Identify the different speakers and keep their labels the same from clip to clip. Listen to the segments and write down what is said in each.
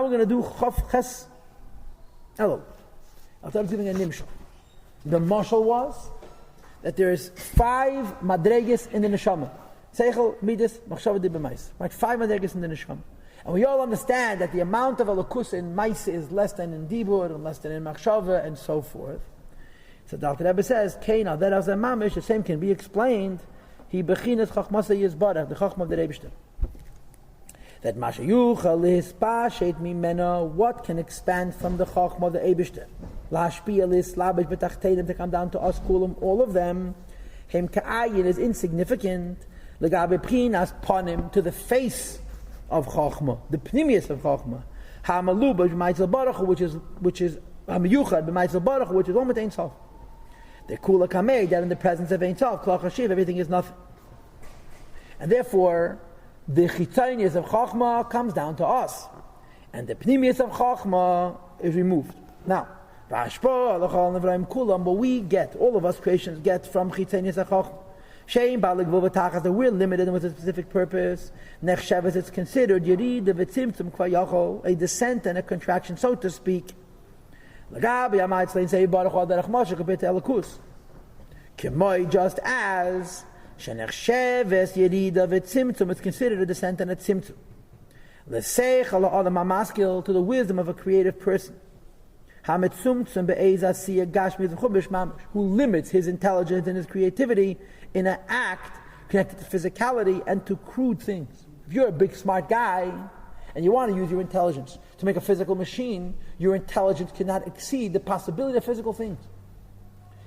Speaker 1: Now we're going to do Chof Ches Elul. I'll start giving a nimshal. The mashal was that there is 5 madreges in the neshama. Seichel, Midas, Machshava, Dibamais. Right, 5 madreges in the neshama. And we all understand that the amount of alakus in Maisa is less than in Dibur, and less than in Machshava, and so forth. So the Alter Rebbe says, Keina, that as a mamish, the same can be explained. He bechinas chachmasa yizbarach, the chachma of the Rebishter. That Masha Yuchal is Pashet Mimena, what can expand from the chachma of the Rebishter? Lashpiyal is Slabish Betachtelim, to come down to us, Kulam, all of them. Hem Ka'ayin is insignificant. Legabe Prinas Panim, to the face of chachma, the pnimius of chachma. Ha'maluba b'maitzal baruch, which is Hamiyuchad b'maitzal baruch, which is one with Ein Sof. The kula kamei, that in the presence of Ein Sof, klach hashiv, everything is nothing. And therefore, the chitonius of chachma comes down to us, and the pnimius of chachma is removed. Now, but we get, all of us creations get from chitonius of chachma. Shein balig v'vatachas, that we're limited with a specific purpose. Nechshavas, it's considered yerid v'tzimtzum kvayachol, a descent and a contraction, so to speak. Lagabi, I might say baruch adarach moshe compared to elikus. Kemoi, just as shenechshavas yerid v'tzimtzum, it's considered a descent and a tzimtzum. L'seich ala adam hamaskil, to the wisdom of a creative person. Hamitzumtzum be'ezah siya gashmi v'chubish mamish, who limits his intelligence and his creativity in an act connected to physicality and to crude things. If you're a big smart guy and you want to use your intelligence to make a physical machine, your intelligence cannot exceed the possibility of physical things.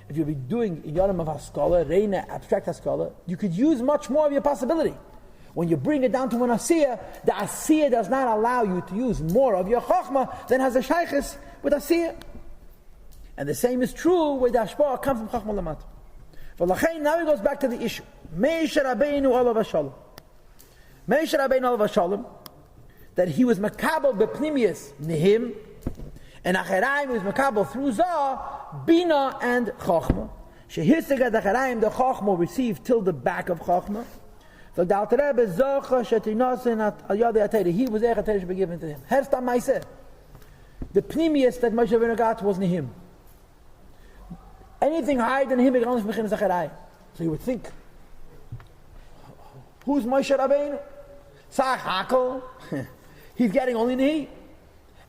Speaker 1: If you'll be doing Yonam of Haskalah, Reina, abstract Haskalah, you could use much more of your possibility. When you bring it down to an Asiyah, the Asiyah does not allow you to use more of your Chokhmah than has a Shaykhis with Asiyah. And the same is true with the Ashpah comes from Chokhmah Lamat. Now he goes back to the issue. Meisha Rabbeinu olav hashalom. Meisha Rabbeinu olav hashalom, that he was makabel bepnimius nihim, and Acharaim was makabel through Zah, Bina and Chochma. Shehisega the Acharaim, the Chochma received till the back of Chochma. So the Alter Rebbe Zocha Shetinasin al Yadei Atayri, he was Ech Atayri should be given to him. Herstam Maiseh, the pnimius that Moshe Rabbeinu got was nihim. Anything higher than him, so you would think, who's Moshe Rabbeinu? Sach Hakel, he's getting only Nihi.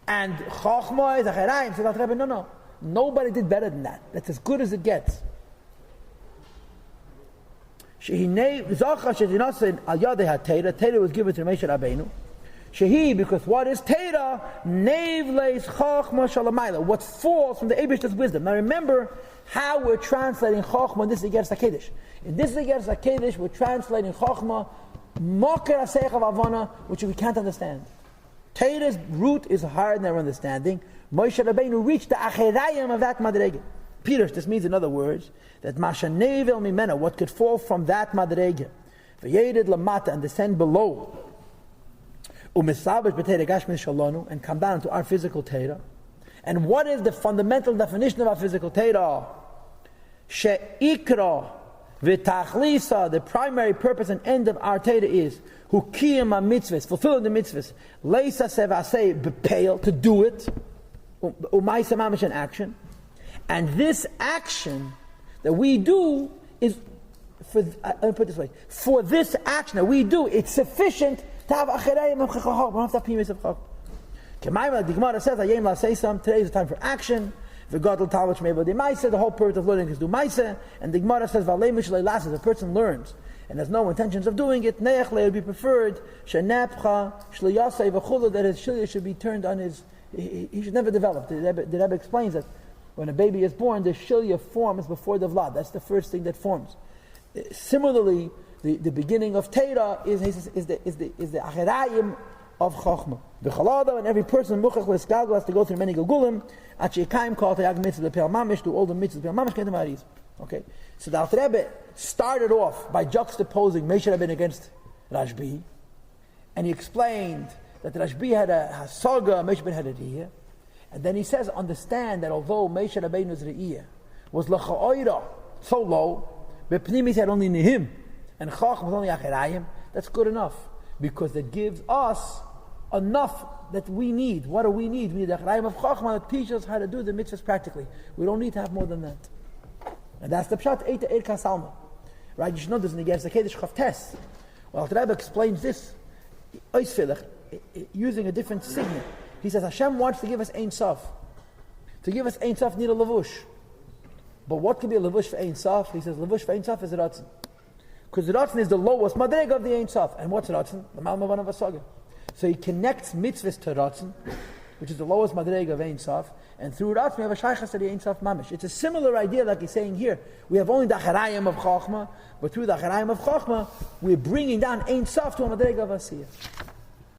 Speaker 1: And Chochma is Zacharayim. So Rebbe, no, nobody did better than that. That's as good as it gets. Shehi was given to Moshe Rabbeinu. Shehi, because what is Teda? Neiv leis Chochma shalamayla. What falls from the Eibishter's wisdom. Now remember how we're translating Chochma in this Igeres HaKedesh. In this Igeres HaKedesh, we're translating Chochma Moker HaSeichav Avana, which we can't understand. Teda's root is higher than our understanding. Moshe Rabbeinu reached the Acherayim of that Madrege. Peter, this means in other words, that Masha Nevel Mimena, what could fall from that Madrege, V'yedid Lamata, and descend below, Umisabish B'Teda Gashmin Shalonu, and come down to our physical Teda. And what is the fundamental definition of our physical Teda? She'ikra v'tachlisa, the primary purpose and end of our Teda is hukiyam mitzvahs, fulfilling the mitzvahs. Leisa sevasei b'peil, to do it. Umaysa mamish, in action. And this action that we do is, let me put it this way, for this action that we do, it's sufficient to have acharayim of chachachach. We don't have to have pimis of chachach. The Gemara says, today is the time for action. The whole purpose of learning is do maisa. And the Gemara says, if a person learns and has no intentions of doing it, it would be preferred that his shilya should be turned on his, he should never develop. The Rebbe explains that when a baby is born, the shilya forms before the vlad. That's the first thing that forms. Similarly, the beginning of Teira is the acharayim of Chochmah. The Chalada, and every person Muchach L'Esgalgal has to go through many Gilgulim, Achiyakayim called Tayag Mitzvah L'Peil Mamish, do all the mitzvahs L'Peil Mamish, get the Maris. Okay? So the Alter Rebbe started off by juxtaposing Moshe Rabbeinu against Rashbi, and he explained that Rashbi had a Hasaga, Moshe Rabbeinu had a Riyah, and then he says, understand that although Moshe Rabbeinu's Riyah was L'Cha'oira, so low, B'Pnimis had only Nihim, and Chach was only Acharayim, that's good enough, because it gives us enough that we need. What do we need? We need the Acharayim of Chachma that teaches us how to do the mitzvahs practically. We don't need to have more than that. And that's the Pshat, Eita Eir Kasalma. Right? You should know this in the Gersa Kedesh Chavtes. Well, the Rebbe explains this, using a different signal. He says, Hashem wants to give us Ein Sof. To give us Ein Sof, need a Lavush. But what can be a Lavush for Ein Sof? He says, Lavush for Ein Sof is Ratzin. Because Ratzin is the lowest Madrega of the Ein Sof. And what's Ratzin? The Malmavan of Asaga. So he connects mitzvahs to Ratzin, which is the lowest Madrega of Ein Sof. And through Ratzin, we have a Shaychas to the Ein Sof Mamish. It's a similar idea like he's saying here. We have only the Acharayim of Chachma, but through the Acharayim of Chachma, we're bringing down Ein Sof to a Madrega of Asiyah.